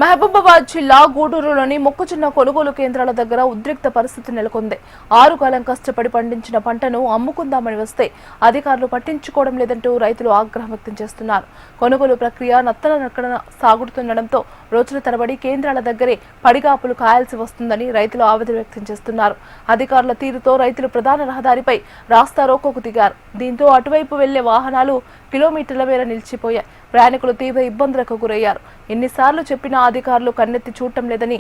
మహబూబాబాద్ జిల్లా గూడూరులోని మొక్కజొన్న కొనుగోలు కేంద్రాల దగ్గర ఉద్రిక్త పరిస్థితి నెలకొంది. 6 కాలం కష్టపడి పండించిన పంటను అమ్ముకుందామని వస్తే అధికారులు పట్టించుకోవడం లేదంటూ రైతులు ఆగ్రహం వ్యక్తం చేస్తున్నారు. కొనుగోలు ప్రక్రియ నత్తనడకన సాగుతుండటంతో రోజుల తరబడి కేంద్రాల దగ్గరే పడిగాపులు కాయాల్సి వస్తుందని రైతులు ఆవేదన వ్యక్తం చేస్తున్నారు. అధికారుల తీరుతో రైతులు ప్రధాన రహదారిపై రాస్తారోకోకు దిగారు. దీంతో అటువైపు వెళ్లే వాహనాలు కిలోమీటర్ల మేర నిలిచిపోయాయి. ప్రయాణికులు తీవ్ర ఇబ్బందులకు గురయ్యారు. ఎన్నిసార్లు చెప్పినా అధికారులు కన్నెత్తి చూడటం లేదని,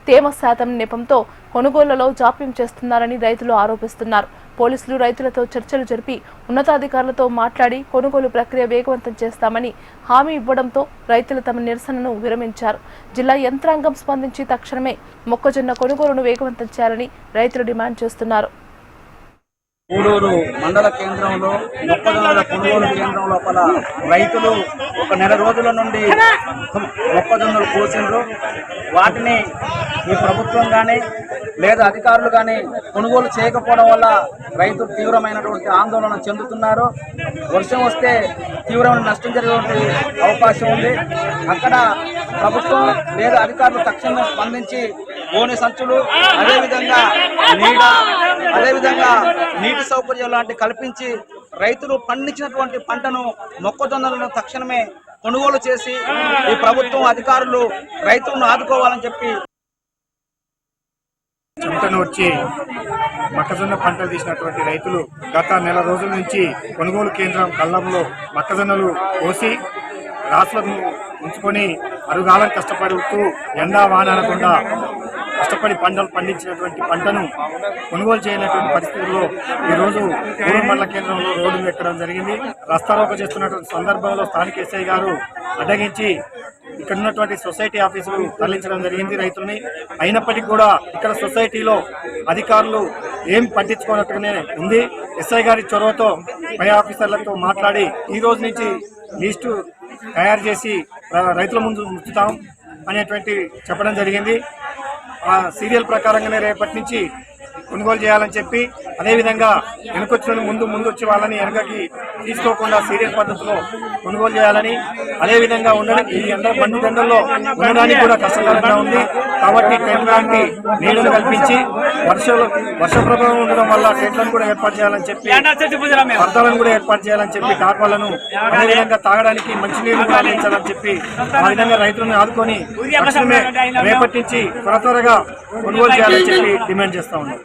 తేమ శాతం నెపంతో కొనుగోళ్లలో జాప్యం చేస్తున్నారని రైతులు ఆరోపిస్తున్నారు. పోలీసులు రైతులతో చర్చలు జరిపి ఉన్నతాధికారులతో మాట్లాడి కొనుగోలు ప్రక్రియ వేగవంతం చేస్తామని హామీ ఇవ్వడంతో రైతులు తమ నిరసనను విరమించారు. జిల్లా యంత్రాంగం స్పందించి తక్షణమే మొక్కజొన్న కొనుగోలును వేగవంతం చేయాలని రైతులు డిమాండ్ చేస్తున్నారు. గూడూరు మండల కేంద్రంలో మొక్కజొన్నల కొనుగోలు కేంద్రం లోపల రైతులు ఒక నెల రోజుల నుండి మొక్కజొన్నలు కోసిండ్రు. వాటిని ఈ ప్రభుత్వం కానీ లేదా అధికారులు కానీ కొనుగోలు చేయకపోవడం వల్ల రైతులు తీవ్రమైనటువంటి ఆందోళన చెందుతున్నారు. వర్షం వస్తే తీవ్రమైన నష్టం జరిగే అవకాశం ఉంది. అక్కడ ప్రభుత్వం లేదా అధికారులు తక్షణమే స్పందించి గోనె సంచులు, అదేవిధంగా నీటి సౌకర్యం లాంటి కల్పించి రైతులు పండించినటువంటి పంటను మొక్కజొన్నలను తక్షణమే కొనుగోలు చేసి ఈ ప్రభుత్వం అధికారులు రైతులను ఆదుకోవాలని చెప్పి చెమటను వచ్చి మొక్కజొన్న పంటలు తీసినటువంటి రైతులు గత నెల రోజుల నుంచి కొనుగోలు కేంద్రం కళ్ళంలో మొక్కజొన్నలు కోసి రాసులను ఉంచుకొని అరుగాలం కష్టపడుతూ ఎండా వాన అనకుండా కష్టపడి పండించినటువంటి పంటను కొనుగోలు చేయనటువంటి పరిస్థితుల్లో ఈరోజు గూడూరు మండల కేంద్రంలో రోడ్డు ఎక్కడం జరిగింది. రస్తారోకో చేస్తున్నటువంటి సందర్భంలో స్థానిక ఎస్ఐ గారు అడ్డగించి ఇక్కడ ఉన్నటువంటి సొసైటీ ఆఫీసులు తరలించడం జరిగింది రైతుల్ని. అయినప్పటికీ కూడా ఇక్కడ సొసైటీలో అధికారులు ఏం పట్టించుకోనట్టుగానే ఉంది. ఎస్ఐ గారి చొరవతో పై ఆఫీసర్లతో మాట్లాడి ఈ రోజు నుంచి లిస్టు తయారు చేసి రైతుల ముందు ఉంచుతాం అనేటువంటి చెప్పడం జరిగింది. ఆ సీరియల్ ప్రకారంగానే రేపటి నుంచి కొనుగోలు చేయాలని చెప్పి, అదేవిధంగా వెనుకొచ్చిన ముందు వచ్చి వాళ్ళని వెనకకి తీసుకోకుండా సీరియల్ పద్ధతిలో కొనుగోలు చేయాలని, అదేవిధంగా ఉండడానికి ఈ బండి దండల్లో ఉండడానికి కూడా కష్టకరంగా ఉంది. కాబట్టి టెంట్ లాంటి నీళ్లను కల్పించి వర్ష ప్రభావం ఉండడం వల్ల టెంట్లను కూడా ఏర్పాటు చేయాలని చెప్పి, పర్దాలను కూడా ఏర్పాటు చేయాలని చెప్పి, టార్పాలను అదేవిధంగా తాగడానికి మంచినీళ్లు కూడా అందించాలని చెప్పి ఆ విధంగా రైతులను ఆదుకొని తక్షణమే రేపటి నుంచి త్వరగా కొనుగోలు చేయాలని చెప్పి డిమాండ్ చేస్తా ఉన్నాం.